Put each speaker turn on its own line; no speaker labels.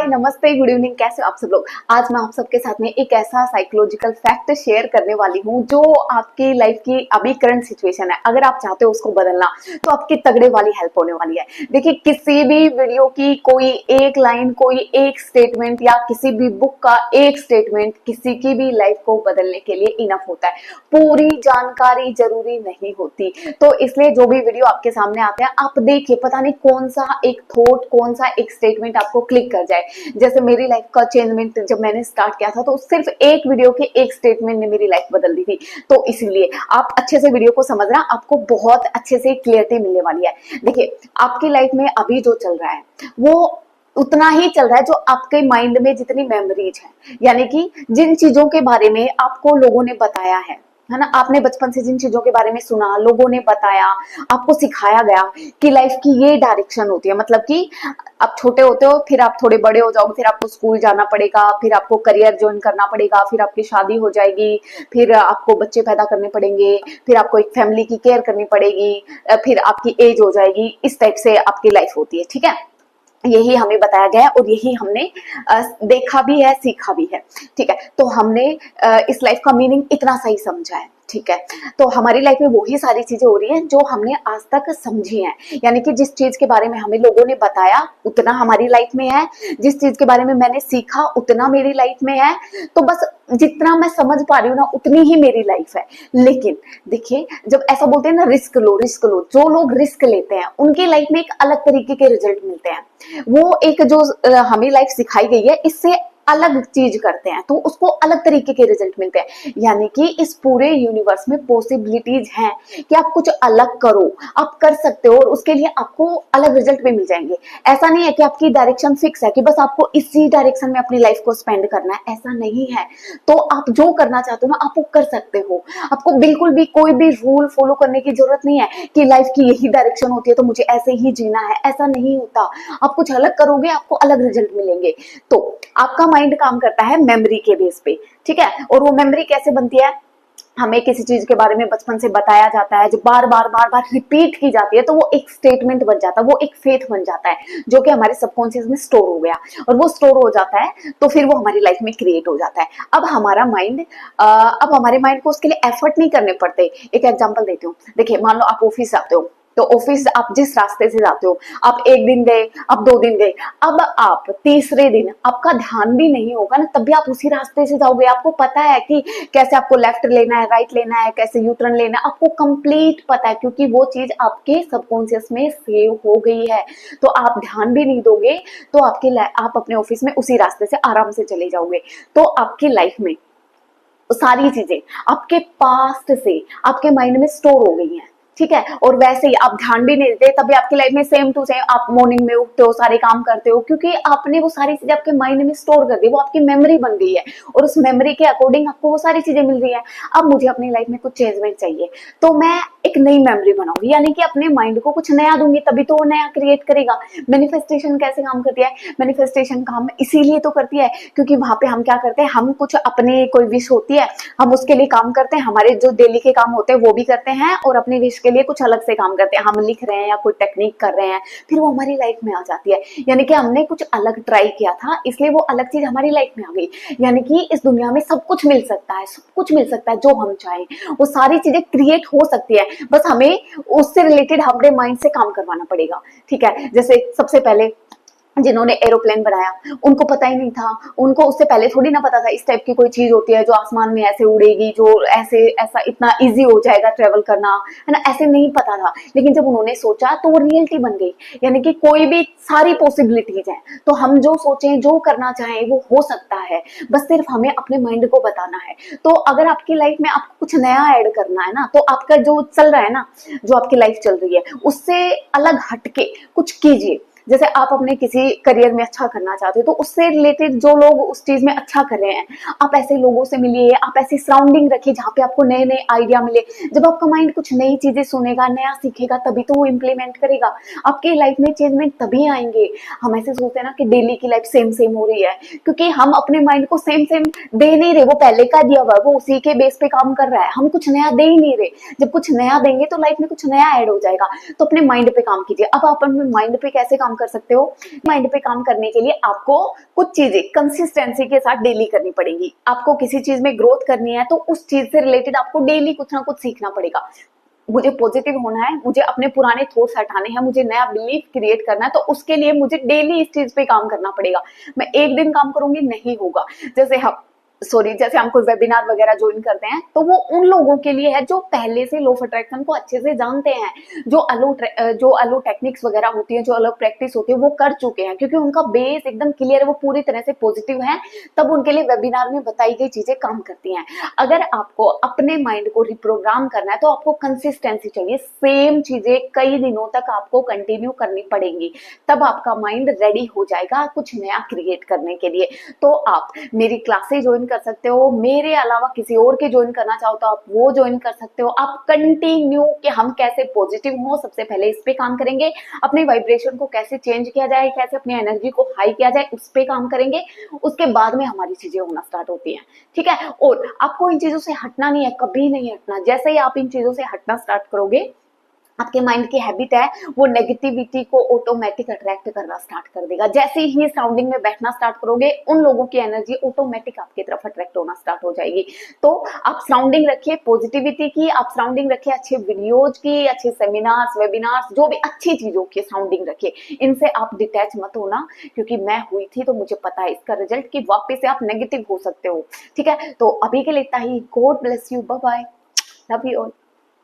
नमस्ते, good evening. कैसे हो आप सब लोग। आज मैं आप सबके साथ में एक ऐसा साइकोलॉजिकल फैक्ट शेयर करने वाली हूँ जो आपकी लाइफ की अभी करंट सिचुएशन है, अगर आप चाहते हो उसको बदलना तो आपकी तगड़े वाली हेल्प होने वाली है। देखिए, किसी भी वीडियो की कोई एक लाइन, कोई एक स्टेटमेंट या किसी भी बुक का एक स्टेटमेंट किसी की भी लाइफ को बदलने के लिए इनफ होता है। पूरी जानकारी जरूरी नहीं होती। तो इसलिए जो भी वीडियो आपके सामने आते हैं आप देखिए, पता नहीं कौन सा एक थॉट, कौन सा एक स्टेटमेंट आपको क्लिक कर जाए। जैसे मेरी लाइफ का चेंजमेंट जब मैंने स्टार्ट किया था तो सिर्फ एक वीडियो के एक स्टेटमेंट ने मेरी लाइफ बदल दी थी। तो इसलिए आप अच्छे से वीडियो को समझना, आपको बहुत अच्छे से क्लियरिटी मिलने वाली है। देखिए, आपकी लाइफ में अभी जो चल रहा है वो उतना ही चल रहा है जो आपके माइंड में जितनी मेमोरीज है, यानी कि जिन चीजों के बारे में आपको लोगों ने बताया है ना। आपने बचपन से जिन चीजों के बारे में सुना, लोगों ने बताया, आपको सिखाया गया कि लाइफ की ये डायरेक्शन होती है। मतलब कि आप छोटे होते हो, फिर आप थोड़े बड़े हो जाओगे, फिर आपको स्कूल जाना पड़ेगा, फिर आपको करियर ज्वाइन करना पड़ेगा, फिर आपकी शादी हो जाएगी, फिर आपको बच्चे पैदा करने पड़ेंगे, फिर आपको एक फैमिली की केयर करनी पड़ेगी, फिर आपकी एज हो जाएगी। इस टाइप से आपकी लाइफ होती है, ठीक है। यही हमें बताया गया है और यही हमने देखा भी है, सीखा भी है, ठीक है। तो हमने इस लाइफ का मीनिंग इतना सही समझा है, ठीक है। तो हमारी लाइफ में वही सारी चीजें हो रही हैं जो हमने आज तक समझी हैं, यानी कि जिस चीज के बारे में हमें लोगों ने बताया उतना हमारी लाइफ में है, जिस चीज के बारे में मैंने सीखा उतना मेरी लाइफ में है। तो बस जितना मैं समझ पा रही हूँ ना उतनी ही मेरी लाइफ है। लेकिन देखिए, जब ऐसा बोलते हैं ना, रिस्क लो रिस्क लो, जो लोग रिस्क लेते हैं उनकी लाइफ में एक अलग तरीके के रिजल्ट मिलते हैं। वो एक जो हमें लाइफ सिखाई गई है इससे अलग चीज करते हैं तो उसको अलग तरीके के रिजल्ट मिलते हैं। यानी कि इस पूरे यूनिवर्स में पॉसिबिलिटीज हैं कि आप कुछ अलग करो, आप कर सकते हो और उसके लिए आपको अलग रिजल्ट भी मिल जाएंगे। ऐसा नहीं है कि आपकी डायरेक्शन फिक्स है कि बस आपको इसी डायरेक्शन में अपनी लाइफ को स्पेंड करना है, ऐसा नहीं है। तो आप जो करना चाहते हो ना आप वो कर सकते हो। आपको बिल्कुल भी कोई भी रूल फॉलो करने की जरूरत नहीं है कि लाइफ की यही डायरेक्शन होती है तो मुझे ऐसे ही जीना है, ऐसा नहीं होता। आप कुछ अलग करोगे, आपको अलग रिजल्ट मिलेंगे। तो आपका माइंड काम करता है मेमोरी के बेस पे, ठीक है। और वो मेमोरी कैसे बनती है, हमें किसी चीज के बारे में बचपन से बताया जाता है, जो बार बार रिपीट की जाती है तो वो एक स्टेटमेंट बन जाता है, वो एक फेथ बन जाता है जो कि हमारे सबकॉन्शियस में स्टोर हो गया। और वो स्टोर हो जाता है तो फिर वो हमारी लाइफ में क्रिएट हो जाता है। अब हमारे माइंड को उसके लिए एफर्ट नहीं करने पड़ते। एक एग्जांपल देती हूँ। देखिए, मान लो आप ऑफिस जाते हो, तो ऑफिस आप जिस रास्ते से जाते हो, आप एक दिन गए, आप 2 दिन गए, अब आप तीसरे दिन आपका ध्यान भी नहीं होगा ना, तब भी आप उसी रास्ते से जाओगे। आपको पता है कि कैसे आपको लेफ्ट लेना है, राइट लेना है, कैसे यू टर्न लेना है, आपको कंप्लीट पता है क्योंकि वो चीज आपके सबकॉन्शियस में सेव हो गई है। तो आप ध्यान भी नहीं दोगे तो आप अपने ऑफिस में उसी रास्ते से आराम से चले जाओगे। तो आपकी लाइफ में सारी चीजें आपके पास्ट से आपके माइंड में स्टोर हो गई हैं, ठीक है। और वैसे ही आप ध्यान भी नहीं देते तभी आपकी लाइफ में सेम टू सेम आप मॉर्निंग में उठते हो, सारे काम करते हो, क्योंकि आपने वो सारी चीजें आपके माइंड में स्टोर कर दी, वो आपकी मेमोरी बन गई है और उस मेमोरी के अकॉर्डिंग आपको वो सारी चीजें मिल रही है। अब मुझे अपनी लाइफ में कुछ चेंजमेंट चाहिए तो मैं एक नई मेमोरी बनाऊंगी, यानी कि अपने माइंड को कुछ नया दूंगी तभी तो वो नया क्रिएट करेगा। मैनिफेस्टेशन कैसे काम करती है, मैनिफेस्टेशन काम इसीलिए तो करती है क्योंकि वहां पे हम क्या करते हैं, हम कुछ अपने कोई विश होती है हम उसके लिए काम करते हैं, हमारे जो डेली के काम होते हैं वो भी करते हैं और अपनी विश के लिए कुछ अलग से काम करते हैं। हम लिख रहे हैं या कोई टेक्निक कर रहे हैं, फिर वो हमारी लाइफ में आ जाती है। यानी कि हमने कुछ अलग ट्राई किया था इसलिए वो अलग चीज हमारी लाइफ में आ गई। यानी कि इस दुनिया में सब कुछ मिल सकता है, सब कुछ मिल सकता है जो हम चाहें, वो सारी चीजें क्रिएट हो सकती है। बस हमें उससे रिलेटेड अपने माइंड से काम करवाना पड़ेगा, ठीक है। जैसे सबसे पहले जिन्होंने एरोप्लेन बनाया उनको पता ही नहीं था, उनको उससे पहले थोड़ी ना पता था इस टाइप की कोई चीज होती है जो आसमान में ऐसे उड़ेगी, जो ऐसे ऐसा इतना इजी हो जाएगा ट्रेवल करना, है ना। ऐसे नहीं पता था, लेकिन जब उन्होंने सोचा तो वो रियलिटी बन गई। यानी कि कोई भी सारी पॉसिबिलिटीज हैं, तो हम जो सोचें, जो करना चाहें वो हो सकता है, बस सिर्फ हमें अपने माइंड को बताना है। तो अगर आपकी लाइफ में आपको कुछ नया ऐड करना है ना, तो आपका जो चल रहा है ना, जो आपकी लाइफ चल रही है उससे अलग हटके कुछ कीजिए। जैसे आप अपने किसी करियर में अच्छा करना चाहते हो तो उससे रिलेटेड जो लोग उस चीज में अच्छा कर रहे हैं, आप ऐसे लोगों से मिलिए, आप ऐसी सराउंडिंग रखिए जहाँ पे आपको नए नए आइडिया मिले। जब आपका माइंड कुछ नई चीजें सुनेगा, नया सीखेगा, तभी तो वो इम्प्लीमेंट करेगा। आपकी लाइफ में चेंजमेंट तभी आएंगे। हम ऐसे सोचते हैं ना कि डेली की लाइफ सेम सेम हो रही है, क्योंकि हम अपने माइंड को सेम सेम दे नहीं रहे। वो पहले का दिया हुआ, वो उसी के बेस पे काम कर रहा है, हम कुछ नया दे ही नहीं रहे। जब कुछ नया देंगे तो लाइफ में कुछ नया ऐड हो जाएगा। तो अपने माइंड पे काम कीजिए। अब आप अपने माइंड पे कैसे काम कर सकते हो। माइंड पे काम करने के लिए आपको कुछ चीजें कंसिस्टेंसी के साथ डेली करनी पड़ेंगी। आपको किसी चीज में ग्रोथ करनी है तो उस चीज से रिलेटेड आपको डेली कुछ ना कुछ सीखना पड़ेगा। मुझे पॉजिटिव होना है, मुझे अपने पुराने थॉट्स हटाने हैं, मुझे नया बिलीफ क्रिएट करना है, तो उसके लिए मुझे डेली इस चीज पे काम करना पड़ेगा। मैं एक दिन काम करूंगी नहीं होगा। जैसे हम कोई वेबिनार वगैरह ज्वाइन करते हैं तो वो उन लोगों के लिए है जो पहले से लॉ ऑफ अट्रैक्शन को अच्छे से जानते हैं, जो अलो टेक्निक्स वगैरह होती है, जो अलो प्रैक्टिस होती है वो कर चुके हैं, क्योंकि उनका बेस एकदम क्लियर है, वो पूरी तरह से पॉजिटिव है, तब उनके लिए वेबिनार में बताई गई चीजें काम करती हैं। अगर आपको अपने माइंड को रिप्रोग्राम करना है तो आपको कंसिस्टेंसी चाहिए, सेम चीजें कई दिनों तक आपको कंटिन्यू करनी पड़ेंगी, तब आपका माइंड रेडी हो जाएगा कुछ नया क्रिएट करने के लिए। तो आप मेरी क्लासेस ज्वाइन कर सकते हो, मेरे अलावा किसी और के ज्वाइन करना चाहो तो आप वो ज्वाइन कर सकते हो। आप कंटिन्यू कि हम कैसे पॉजिटिव हो, सबसे पहले इस पे काम करेंगे, अपने वाइब्रेशन को कैसे चेंज किया जाए, कैसे अपनी एनर्जी को हाई किया जाए, उस पे काम करेंगे। उसके बाद में हमारी चीजें होना स्टार्ट होती हैं, ठीक है। और आपको इन चीजों से हटना नहीं है, कभी नहीं हटना। जैसे ही आप इन चीजों से हटना स्टार्ट करोगे, आपके माइंड की हैबिट है वो नेगेटिविटी को ऑटोमेटिक अट्रैक्ट करना स्टार्ट कर देगा। जैसे ही सराउंडिंग में बैठना स्टार्ट करोगे, उन लोगों की एनर्जी ऑटोमेटिक आपकी तरफ अट्रैक्ट होना स्टार्ट हो जाएगी। तो आप सराउंडिंग रखिए पॉजिटिविटी की, आप सराउंडिंग रखिए अच्छे वीडियोज की, अच्छे सेमिनार्स वेबिनार्स, जो भी अच्छी चीजों की सराउंडिंग रखिए। इनसे आप डिटैच मत होना, क्योंकि मैं हुई थी तो मुझे पता है इसका रिजल्ट कि वापस से आप नेगेटिव हो सकते हो, ठीक है। तो अभी के लिए इतना ही। God bless you, bye bye, love you all.